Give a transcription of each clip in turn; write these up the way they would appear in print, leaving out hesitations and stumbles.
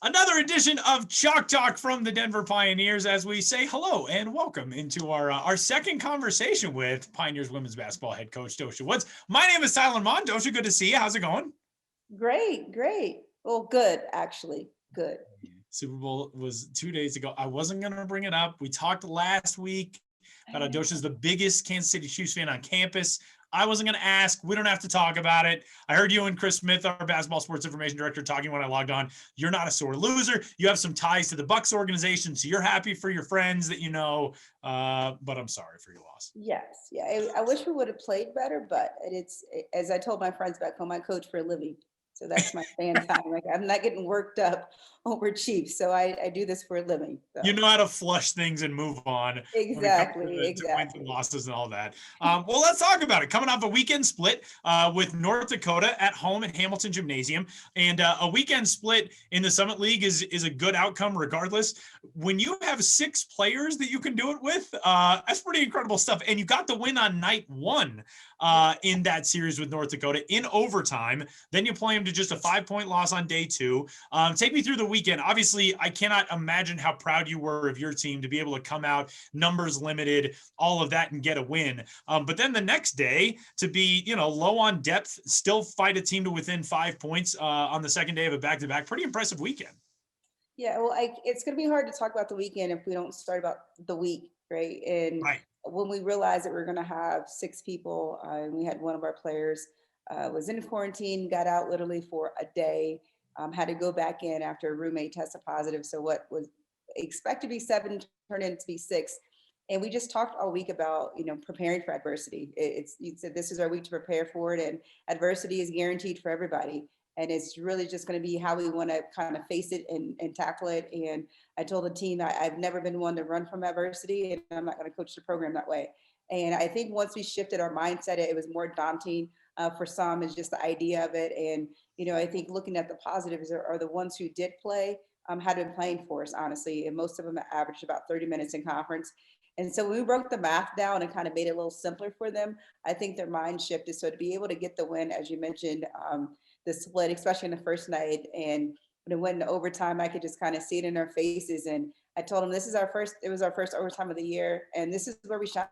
Another edition of Chalk Talk from the Denver Pioneers as we say hello and welcome into our second conversation with Pioneers women's basketball head coach Doshia Woods. My name is Tyler Mon. Doshia, good to see you. How's it going? Great, great. Well, good, actually. Good. Super Bowl was 2 days ago. I wasn't going to bring it up. We talked last week about how Dosha's the biggest Kansas City Chiefs fan on campus. I wasn't going to ask. We don't have to talk about it. I heard you and Chris Smith, our basketball sports information director, talking when I logged on. You're not a sore loser. You have some ties to the Bucks organization, so you're happy for your friends that you know. But I'm sorry for your loss. Yes, yeah. I wish we would have played better, but it's as I told my friends back home, I coach for a living. So that's my fan time. Like I'm not getting worked up over Chiefs. So I do this for a living. You So know how to flush things and move on when it comes exactly, to wins and exactly. losses and all that. Well, let's talk about it. Coming off a weekend split with North Dakota at home at Hamilton Gymnasium, and a weekend split in the Summit League is a good outcome regardless. When you have six players that you can do it with, that's pretty incredible stuff. And you got the win on night one in that series with North Dakota in overtime. Then you play them to just a 5-point loss on day two. Take me through the weekend. Obviously, I cannot imagine how proud you were of your team to be able to come out, numbers limited, all of that, and get a win. But then the next day to be, low on depth, still fight a team to within 5 points on the second day of a back-to-back. Pretty impressive weekend. Yeah, well, it's going to be hard to talk about the weekend if we don't start about the week, right? And Right. when we realized that we are going to have six people, and we had one of our players was in quarantine, got out literally for a day, had to go back in after a roommate tested positive. So what was expected to be seven turned into be six. And we just talked all week about, preparing for adversity. You said this is our week to prepare for it, and adversity is guaranteed for everybody. And it's really just going to be how we want to kind of face it and tackle it. And I told the team that I've never been one to run from adversity, and I'm not going to coach the program that way. And I think once we shifted our mindset, it was more daunting for some. Is just the idea of it. And I think looking at the positives are the ones who did play had been playing for us, honestly, and most of them averaged about 30 minutes in conference. And so when we broke the math down and kind of made it a little simpler for them, I think their mind shifted. So to be able to get the win, as you mentioned, the split, especially in the first night, and when it went into overtime, I could just kind of see it in their faces. And I told them it was our first overtime of the year, and this is where we shine.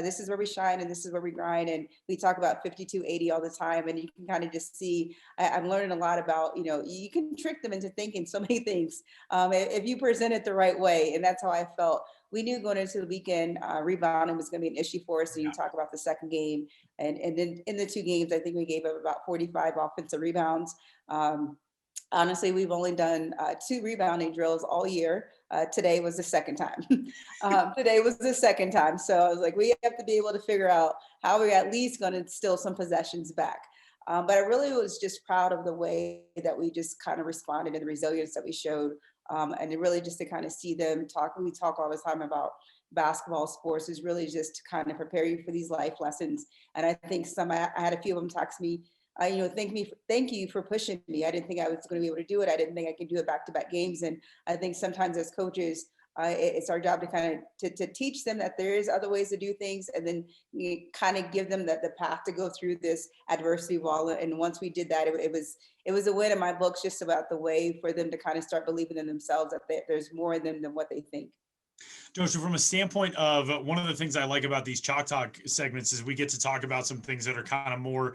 This is where we shine, and this is where we grind. And we talk about 52-80 all the time, and you can kind of just see. I'm learning a lot about, you can trick them into thinking so many things if you present it the right way. And that's how I felt. We knew going into the weekend, rebounding was going to be an issue for us. And you talk about the second game, and then in the two games, I think we gave up about 45 offensive rebounds. Honestly, we've only done two rebounding drills all year. Today was the second time. Today was the second time. So I was like, we have to be able to figure out how we're at least going to steal some possessions back. But I really was just proud of the way that we just kind of responded and the resilience that we showed. And it really just to kind of see them talk. We talk all the time about basketball sports is really just to kind of prepare you for these life lessons. And I think I had a few of them text me, thank you for pushing me. I didn't think I was going to be able to do it. I didn't think I could do it back-to-back games. And I think sometimes as coaches, it's our job to kind of to teach them that there is other ways to do things, and then you kind of give them the path to go through this adversity wall. And once we did that, it was a win in my books, just about the way for them to kind of start believing in themselves that there's more in them than what they think. Joshua, from a standpoint of one of the things I like about these Chalk Talk segments is we get to talk about some things that are kind of more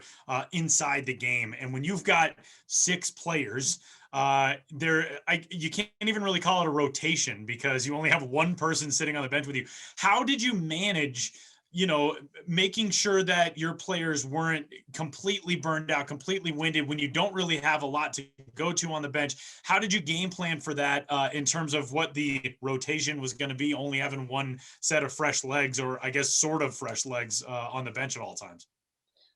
inside the game. And when you've got six players, you can't even really call it a rotation because you only have one person sitting on the bench with you. How did you manage making sure that your players weren't completely burned out, completely winded when you don't really have a lot to go to on the bench? How did you game plan for that in terms of what the rotation was going to be, only having one set of fresh legs, or I guess sort of fresh legs on the bench at all times?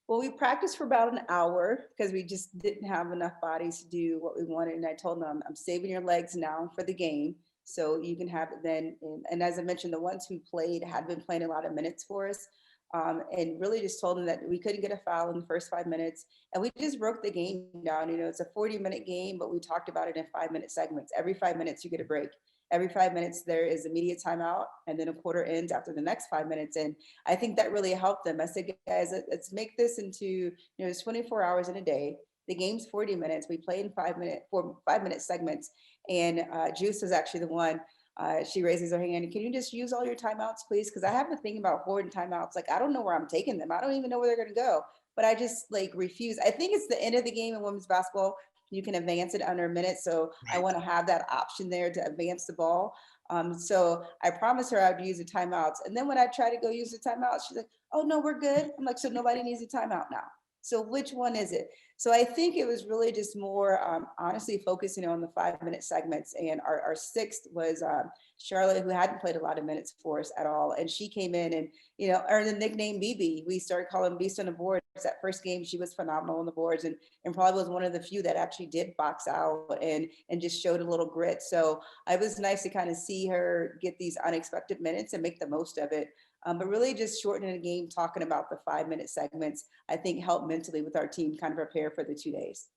Well, we practiced for about an hour because we just didn't have enough bodies to do what we wanted. And I told them, I'm saving your legs now for the game. So you can have it then. And as I mentioned, the ones who played had been playing a lot of minutes for us. And really just told them that we couldn't get a foul in the first 5 minutes. And we just broke the game down. It's a 40-minute game, but we talked about it in 5-minute segments. Every 5 minutes, you get a break. Every 5 minutes, there is immediate timeout, and then a quarter ends after the next 5 minutes. And I think that really helped them. I said, guys, let's make this into, it's 24 hours in a day. The game's 40 minutes. We play in 5-minute segments. And Juice was actually the one. She raises her hand. Can you just use all your timeouts, please? Because I have a thing about hoarding timeouts. Like, I don't know where I'm taking them. I don't even know where they're going to go. But I just like refuse. I think it's the end of the game in women's basketball. You can advance it under a minute. So I Right. want to have that option there to advance the ball. So I promised her I'd use the timeouts. And then when I try to go use the timeouts, she's like, oh, no, we're good. I'm like, so nobody needs a timeout now. So which one is it? So I think it was really just more honestly focusing on the 5-minute segments. And our sixth was Charlotte, who hadn't played a lot of minutes for us at all. And she came in and, earned the nickname BB. We started calling Beast on the boards. That first game, she was phenomenal on the boards and probably was one of the few that actually did box out and just showed a little grit. So it was nice to kind of see her get these unexpected minutes and make the most of it. But really just shortening the game, talking about the 5-minute segments, I think helped mentally with our team kind of prepare for the 2 days.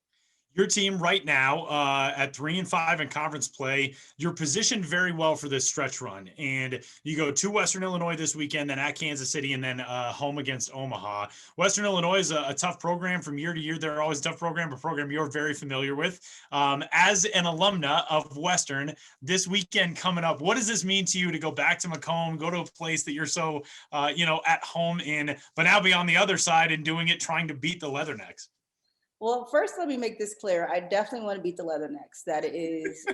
Your team right now at 3-5 in conference play, you're positioned very well for this stretch run. And you go to Western Illinois this weekend, then at Kansas City, and then home against Omaha. Western Illinois is a tough program from year to year. They're always a tough program, a program you're very familiar with. As an alumna of Western, this weekend coming up, what does this mean to you to go back to Macomb, go to a place that you're so, at home in, but now be on the other side and doing it, trying to beat the Leathernecks? Well, first, let me make this clear. I definitely want to beat the Leathernecks. That is,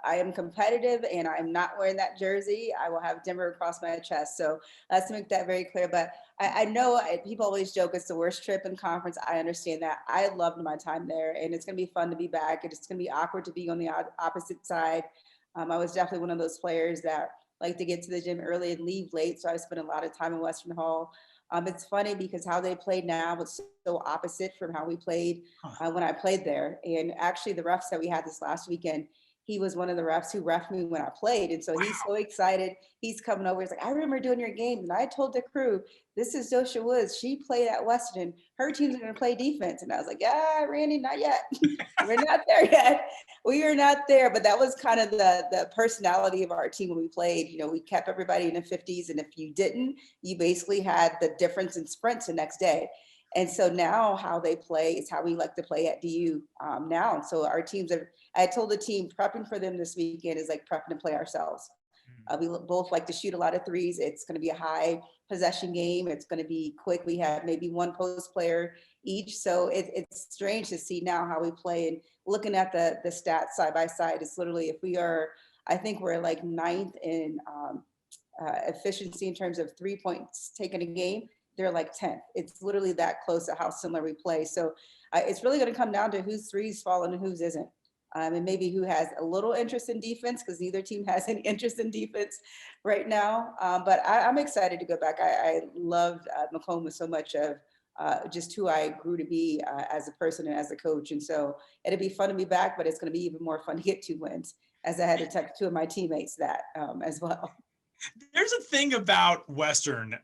I am competitive and I'm not wearing that jersey. I will have Denver across my chest. So let's make that very clear. But I know people always joke it's the worst trip in conference. I understand that. I loved my time there and it's going to be fun to be back. It's going to be awkward to be on the opposite side. I was definitely one of those players that like to get to the gym early and leave late. So I spent a lot of time in Western Hall. It's funny because how they played now was so opposite from how we played when I played there. And actually, the refs that we had this last weekend, he was one of the refs who ref me when I played. And so he's so excited. He's coming over. He's like, I remember doing your game. And I told the crew, this is Doshia Woods. She played at Western. Her team's going to play defense. And I was like, yeah, Randy, not yet. We're not there yet. We are not there. But that was kind of the personality of our team when we played. We kept everybody in the 50s. And if you didn't, you basically had the difference in sprints the next day. And so now how they play is how we like to play at DU now. And so our teams are, I told the team prepping for them this weekend is like prepping to play ourselves. We both like to shoot a lot of threes. It's going to be a high possession game. It's going to be quick. We have maybe one post player each. So it's strange to see now how we play and looking at the stats side by side. It's literally, if we are, I think we're like ninth in efficiency in terms of 3 points taken a game. They're like 10th. It's literally that close to how similar we play. So it's really going to come down to whose threes falling and whose isn't. And maybe who has a little interest in defense, because neither team has any interest in defense right now. But I'm excited to go back. I loved Macomb with so much of just who I grew to be as a person and as a coach. And so it'll be fun to be back, but it's going to be even more fun to get 2 wins, as I had to text 2 of my teammates that as well. There's a thing about Western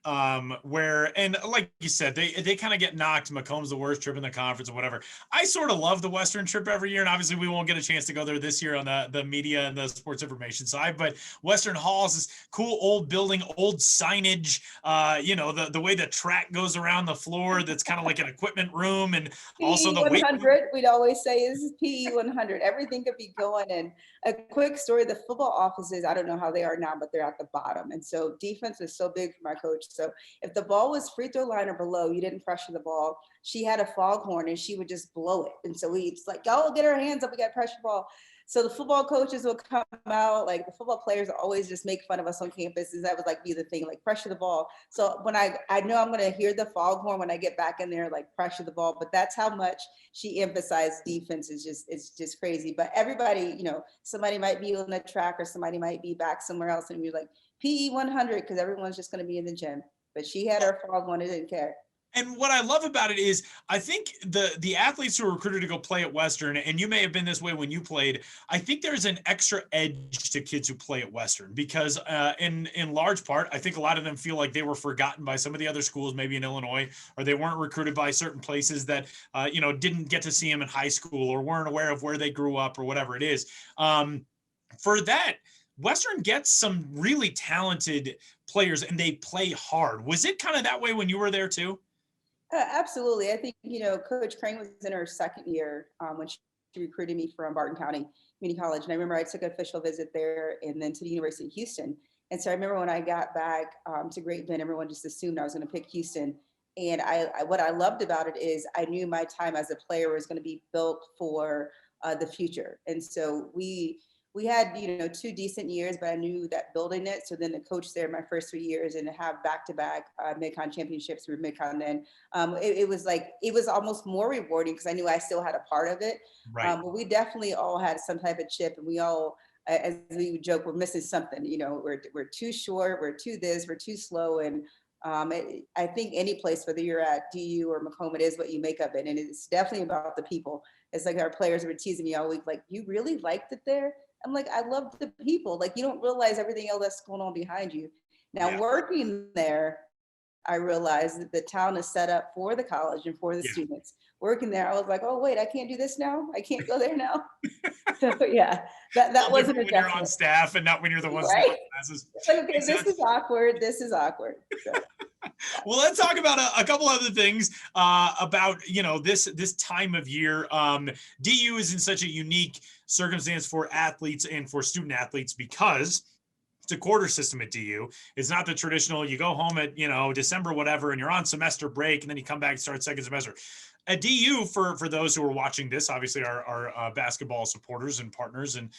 where, and like you said, they kind of get knocked. Macomb's the worst trip in the conference or whatever. I sort of love the Western trip every year, and obviously we won't get a chance to go there this year on the media and the sports information side. But Western Hall is this cool old building, old signage. The way the track goes around the floor, that's kind of like an equipment room, and also PE the weight 100, we'd always say is PE 100. Everything could be going. And a quick story, the football offices, I don't know how they are now, but they're at the bottom. And so defense is so big for my coach. So if the ball was free throw line or below, you didn't pressure the ball. She had a foghorn and she would just blow it. And so it's like, y'all get our hands up, we got pressure ball. So the football coaches will come out, like the football players always just make fun of us on campus. And that would like be the thing, like pressure the ball. So when I know I'm going to hear the foghorn when I get back in there, like pressure the ball, but that's how much she emphasized defense is just crazy. But everybody, somebody might be on the track or somebody might be back somewhere else and we're like PE 100 because everyone's just going to be in the gym. But she had her foghorn and didn't care. And what I love about it is I think the athletes who are recruited to go play at Western, and you may have been this way when you played, I think there's an extra edge to kids who play at Western because in large part, I think a lot of them feel like they were forgotten by some of the other schools, maybe in Illinois, or they weren't recruited by certain places that, didn't get to see them in high school or weren't aware of where they grew up or whatever it is. For that, Western gets some really talented players and they play hard. Was it kind of that way when you were there too? Absolutely. I think, Coach Crane was in her second year when she recruited me from Barton County Community College. And I remember I took an official visit there and then to the University of Houston. And so I remember when I got back to Great Bend, everyone just assumed I was going to pick Houston. And what I loved about it is I knew my time as a player was going to be built for the future. And so we had 2 decent years, but I knew that building it. So then the coach there my first 3 years and to have back-to-back mid-con championships through mid-con, then it was almost more rewarding because I knew I still had a part of it. Right. But we definitely all had some type of chip, and we all, as we would joke, we're missing something. We're too short, we're too this, we're too slow, and I think any place, whether you're at DU or Macomb, it is what you make of it, and it's definitely about the people. It's like our players were teasing me all week, like, you really liked it there? I'm like, I love the people. Like, you don't realize everything else that's going on behind you. Now, Yeah. working there, I realized that the town is set up for the college and for the Yeah. students. Working there, I was like, oh, wait, I can't do this now. I can't go there now. So yeah, that was an When you're on adjustment. staff and not when you're the ones in Right? classes. It's like, okay, Makes this sense. is awkward. This is awkward. So, Well, let's talk about a couple other things about this time of year. DU is in such a unique circumstance for athletes and for student athletes because it's a quarter system at DU. It's not the traditional, you go home at, December, whatever, and you're on semester break, and then you come back and start second semester. At DU, for those who are watching this, obviously our basketball supporters and partners, and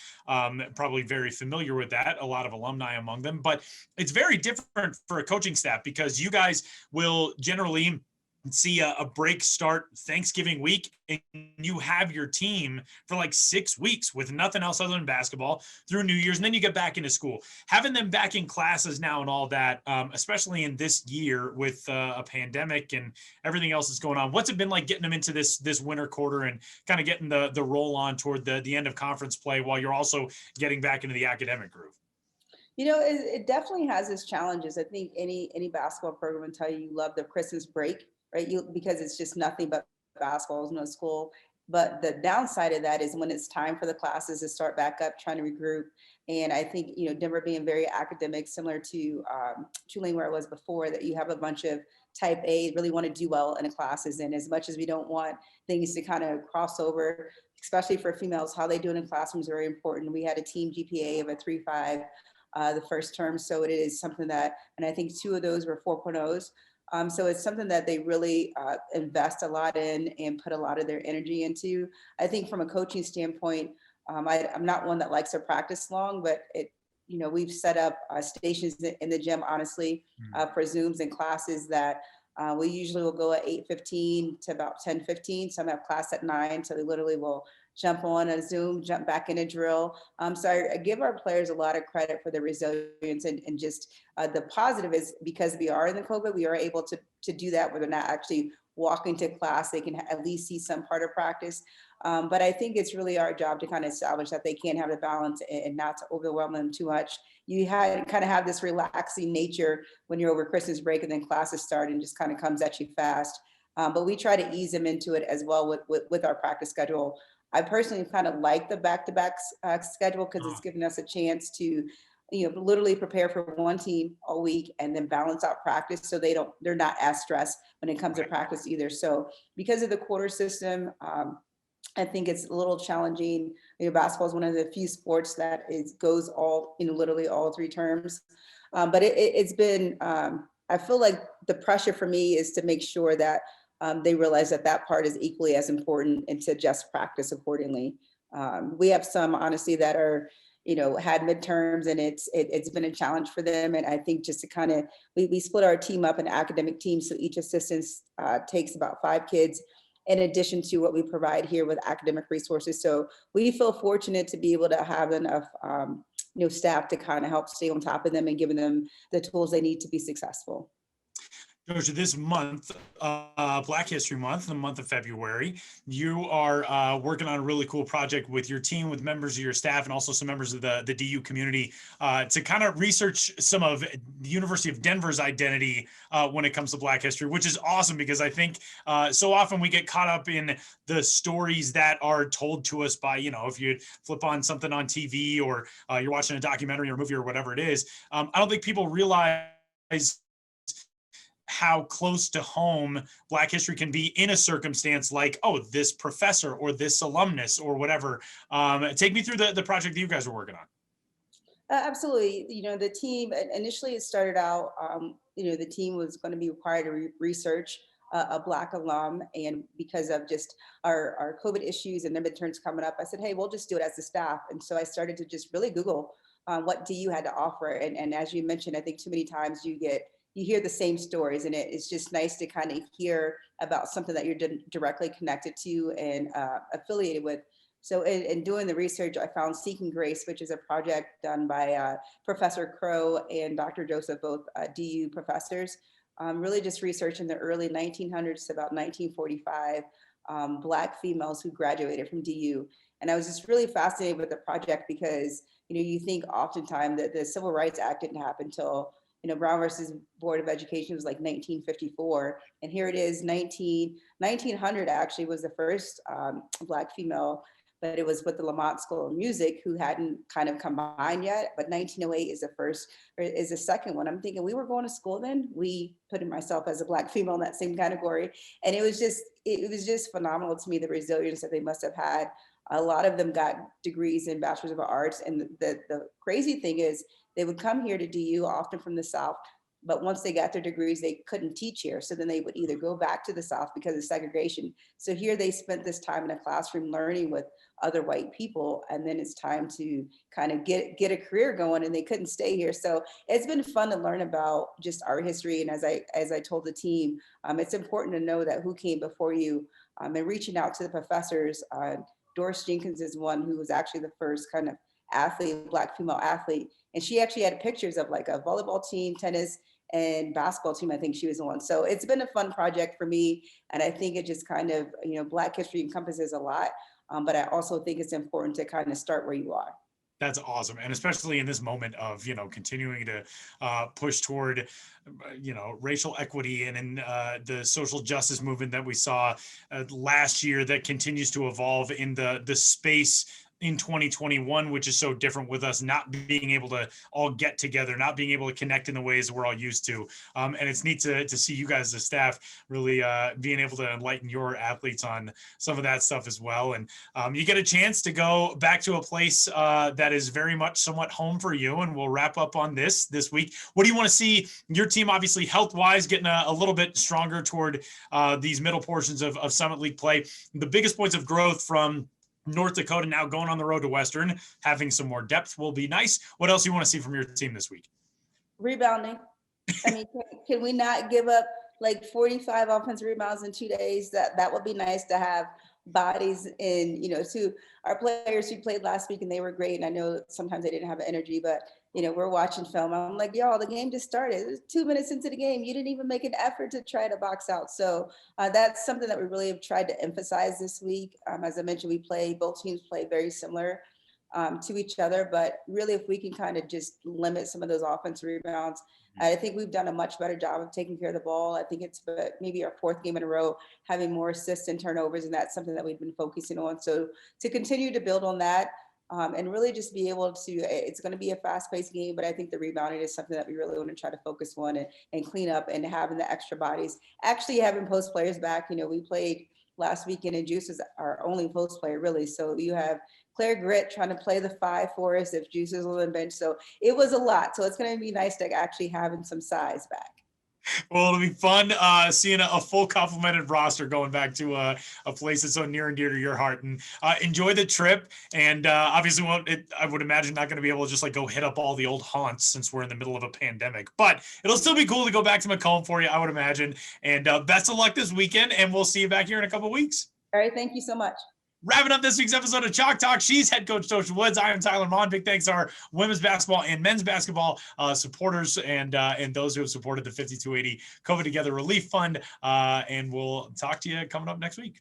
probably very familiar with that, a lot of alumni among them, but it's very different for a coaching staff because you guys will generally see a break start Thanksgiving week, and you have your team for like 6 weeks with nothing else other than basketball through New Year's, and then you get back into school. Having them back in classes now and all that, especially in this year with a pandemic and everything else that's going on, what's it been like getting them into this winter quarter and kind of getting the roll on toward the end of conference play while you're also getting back into the academic groove? it definitely has its challenges. I think any basketball program will tell you love the Christmas break, right? Because it's just nothing but basketball, there's no school. But the downside of that is when it's time for the classes to start back up, trying to regroup. And I think, Denver being very academic, similar to Tulane where I was before, that you have a bunch of type A, really want to do well in the classes. And as much as we don't want things to kind of cross over, especially for females, how they do it in classrooms is very important. We had a team GPA of a 3.5 the first term. So it is something that, and I think 2 of those were 4.0s. So it's something that they really invest a lot in and put a lot of their energy into. I think from a coaching standpoint, I'm not one that likes to practice long, but we've set up stations in the gym, honestly, for Zooms and classes that we usually will go at 8:15 to about 10:15. Some have class at 9, so they literally will jump on a Zoom, jump back in a drill. So I give our players a lot of credit for their resilience and just the positive is because we are in the COVID, we are able to do that where they're not actually walking to class. They can at least see some part of practice. But I think it's really our job to kind of establish that they can have a balance and not to overwhelm them too much. You kind of have this relaxing nature when you're over Christmas break and then classes start and just kind of comes at you fast. But we try to ease them into it as well with our practice schedule. I personally kind of like the back-to-back schedule because it's given us a chance to, literally prepare for one team all week and then balance out practice so they're not as stressed when it comes to practice either. So because of the quarter system, I think it's a little challenging. Basketball is one of the few sports that goes all, literally all 3 terms. But it's been, I feel like the pressure for me is to make sure that they realize that part is equally as important and to just practice accordingly. We have some, honestly, that are, had midterms and it's been a challenge for them. And I think just to kind of, we split our team up in academic teams. So each assistant takes about 5 kids in addition to what we provide here with academic resources. So we feel fortunate to be able to have enough staff to kind of help stay on top of them and giving them the tools they need to be successful. Doshia, this month, Black History Month, the month of February, you are working on a really cool project with your team, with members of your staff, and also some members of the DU community to kind of research some of the University of Denver's identity when it comes to Black history, which is awesome because I think so often we get caught up in the stories that are told to us by, if you flip on something on TV or you're watching a documentary or movie or whatever it is. I don't think people realize how close to home Black history can be in a circumstance like, oh, this professor or this alumnus or whatever. Take me through the project that you guys were working on. Absolutely. The team initially it started out, the team was going to be required to research a Black alum. And because of just our COVID issues and the midterms coming up, I said, hey, we'll just do it as a staff. And so I started to just really Google what DU had to offer. And as you mentioned, I think too many times you hear the same stories, and it's just nice to kind of hear about something that you're directly connected to and affiliated with. So in doing the research, I found Seeking Grace, which is a project done by Professor Crow and Dr. Joseph, both DU professors, really just researching the early 1900s to about 1945 Black females who graduated from DU. And I was just really fascinated with the project because, you think oftentimes that the Civil Rights Act didn't happen until, Brown versus Board of Education was like 1954. And here it is, 1900 actually was the first Black female, but it was with the Lamont School of Music, who hadn't kind of combined yet. But 1908 is the first, or is the second one. I'm thinking we were going to school then. We putting myself as a Black female in that same category. And it was just phenomenal to me, the resilience that they must have had. A lot of them got degrees in Bachelor's of Arts. And the crazy thing is they would come here to DU, often from the South, but once they got their degrees, they couldn't teach here. So then they would either go back to the South because of segregation. So here they spent this time in a classroom learning with other white people, and then it's time to kind of get a career going, and they couldn't stay here. So it's been fun to learn about just our history. And as I told the team, it's important to know that who came before you, and reaching out to the professors. Doris Jenkins is one who was actually the first kind of athlete, Black female athlete. And she actually had pictures of like a volleyball team, tennis, and basketball team. I think she was the one. So it's been a fun project for me. And I think it just kind of, Black history encompasses a lot. But I also think it's important to kind of start where you are. That's awesome. And especially in this moment of, continuing to push toward, racial equity and in the social justice movement that we saw last year that continues to evolve in the space in 2021, which is so different with us not being able to all get together, not being able to connect in the ways we're all used to. And it's neat to see you guys as staff really being able to enlighten your athletes on some of that stuff as well. And you get a chance to go back to a place that is very much somewhat home for you. And we'll wrap up on this week. What do you want to see your team, obviously health-wise, getting a little bit stronger toward these middle portions of Summit League play? The biggest points of growth from North Dakota now going on the road to Western, having some more depth will be nice. What else do you want to see from your team this week? Rebounding. I mean, can we not give up like 45 offensive rebounds in 2 days? That would be nice to have bodies in, to our players who played last week, and they were great. And I know sometimes they didn't have energy, but we're watching film. I'm like, y'all, the game just started. It was 2 minutes into the game. You didn't even make an effort to try to box out. So that's something that we really have tried to emphasize this week. As I mentioned, both teams play very similar to each other, but really if we can kind of just limit some of those offensive rebounds, I think we've done a much better job of taking care of the ball. I think it's maybe our fourth game in a row having more assists and turnovers, and that's something that we've been focusing on. So to continue to build on that, and really just be able to, it's going to be a fast-paced game, but I think the rebounding is something that we really want to try to focus on and clean up, and having the extra bodies. Actually having post players back, we played last weekend and Juice is our only post player really. So you have Claire Grit trying to play the 5 for us if Juice is on the bench. So it was a lot. So it's going to be nice to actually having some size back. Well, it'll be fun seeing a full complemented roster going back to a place that's so near and dear to your heart. And enjoy the trip. And obviously, I would imagine not going to be able to just like go hit up all the old haunts since we're in the middle of a pandemic. But it'll still be cool to go back to Macomb for you, I would imagine. And best of luck this weekend. And we'll see you back here in a couple of weeks. All right. Thank you so much. Wrapping up this week's episode of Chalk Talk, she's head coach Doshia Woods. I am Tyler Mon. Big thanks to our women's basketball and men's basketball supporters and those who have supported the 5280 COVID Together Relief Fund. And we'll talk to you coming up next week.